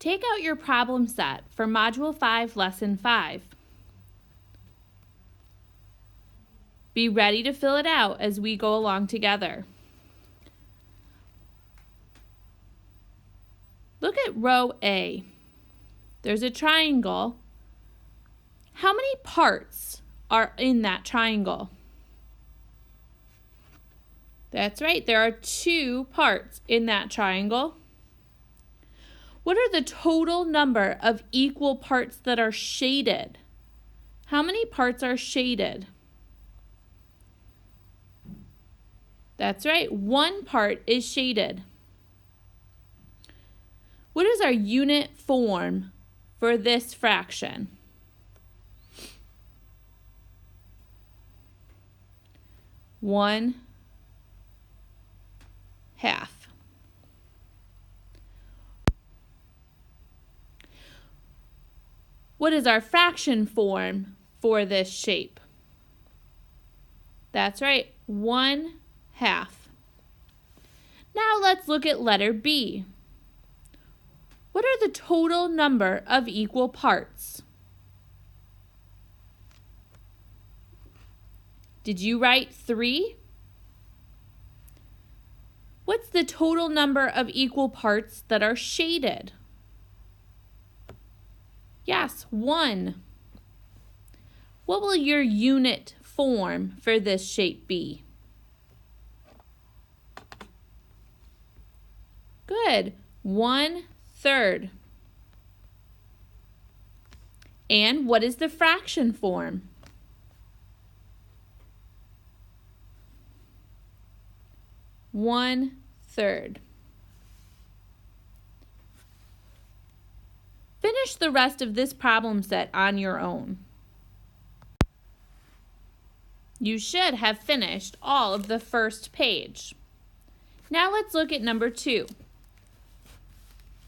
Take out your problem set for Module 5, Lesson 5. Be ready to fill it out as we go along together. Look at row A. There's a triangle. How many parts are in that triangle? That's right, there are 2 parts in that triangle. What are the total number of equal parts that are shaded? How many parts are shaded? That's right, 1 part is shaded. What is our unit form for this fraction? One half. What is our fraction form for this shape? That's right, 1 half. Now let's look at letter B. What are the total number of equal parts? Did you write 3? What's the total number of equal parts that are shaded? Yes, 1. What will your unit form for this shape be? Good, 1/3. And what is the fraction form? One-third. Finish the rest of this problem set on your own. You should have finished all of the first page. Now let's look at number 2.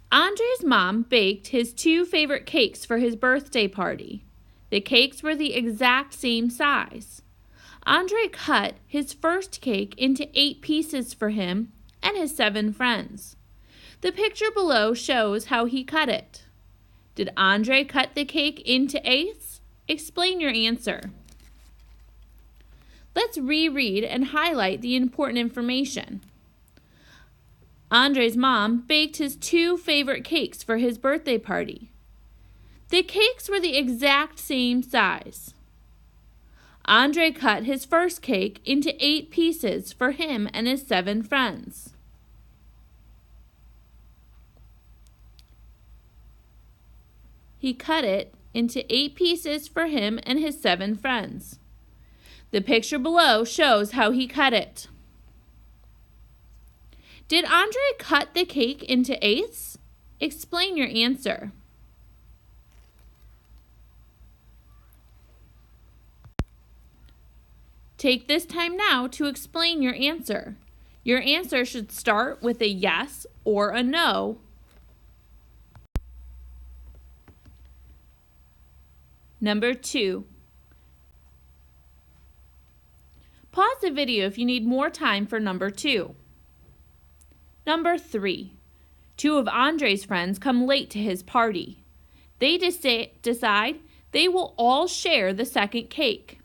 Andre's mom baked his 2 favorite cakes for his birthday party. The cakes were the exact same size. Andre cut his first cake into 8 pieces for him and his 7 friends. The picture below shows how he cut it. Did Andre cut the cake into 8s? Explain your answer. Let's reread and highlight the important information. Andre's mom baked his 2 favorite cakes for his birthday party. The cakes were the exact same size. Andre cut his first cake into 8 pieces for him and his 7 friends. He cut it into 8 pieces for him and his 7 friends. The picture below shows how he cut it. Did Andre cut the cake into 8s? Explain your answer. Take this time now to explain your answer. Your answer should start with a yes or a no. Number 2. Pause the video if you need more time for number 2. Number 3. 2 of Andre's friends come late to his party. They decide they will all share the second cake.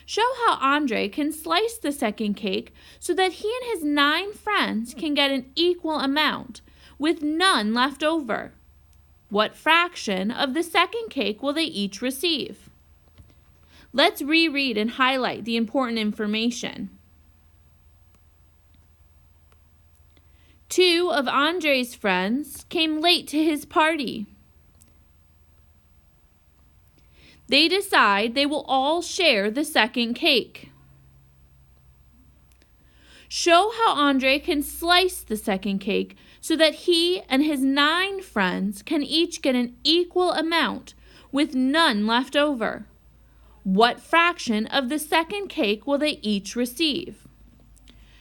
Show how Andre can slice the second cake so that he and his 9 friends can get an equal amount, with none left over. What fraction of the second cake will they each receive? Let's reread and highlight the important information. 2 of Andre's friends came late to his party. They decide they will all share the second cake. Show how Andre can slice the second cake so that he and his 9 friends can each get an equal amount with none left over. What fraction of the second cake will they each receive?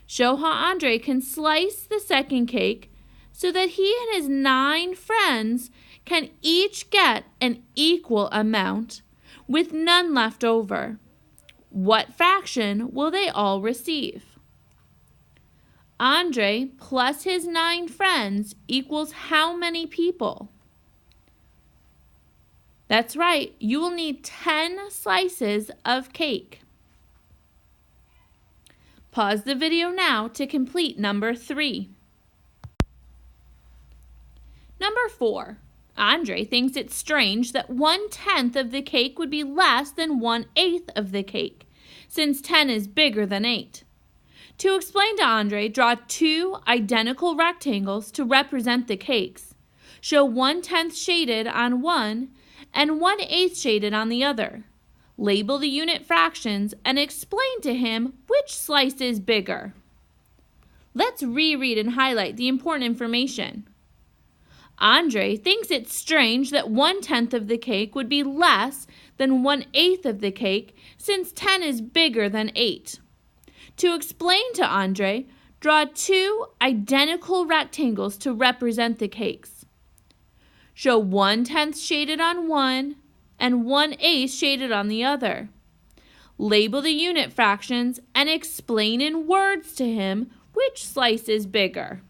Show how Andre can slice the second cake so that he and his 9 friends can each get an equal amount with none left over. What fraction will they all receive? Andre plus his 9 friends equals how many people? That's right, you will need 10 slices of cake. Pause the video now to complete number 3. Number 4. Andre thinks it's strange that 1/10 of the cake would be less than 1/8 of the cake, since 10 is bigger than 8. To explain to Andre, draw 2 identical rectangles to represent the cakes. Show 1/10 shaded on one and 1/8 shaded on the other. Label the unit fractions and explain to him which slice is bigger. Let's reread and highlight the important information. Andre thinks it's strange that 1/10 of the cake would be less than 1/8 of the cake since 10 is bigger than 8. To explain to Andre, draw 2 identical rectangles to represent the cakes. Show 1/10 shaded on one and 1/8 shaded on the other. Label the unit fractions and explain in words to him which slice is bigger.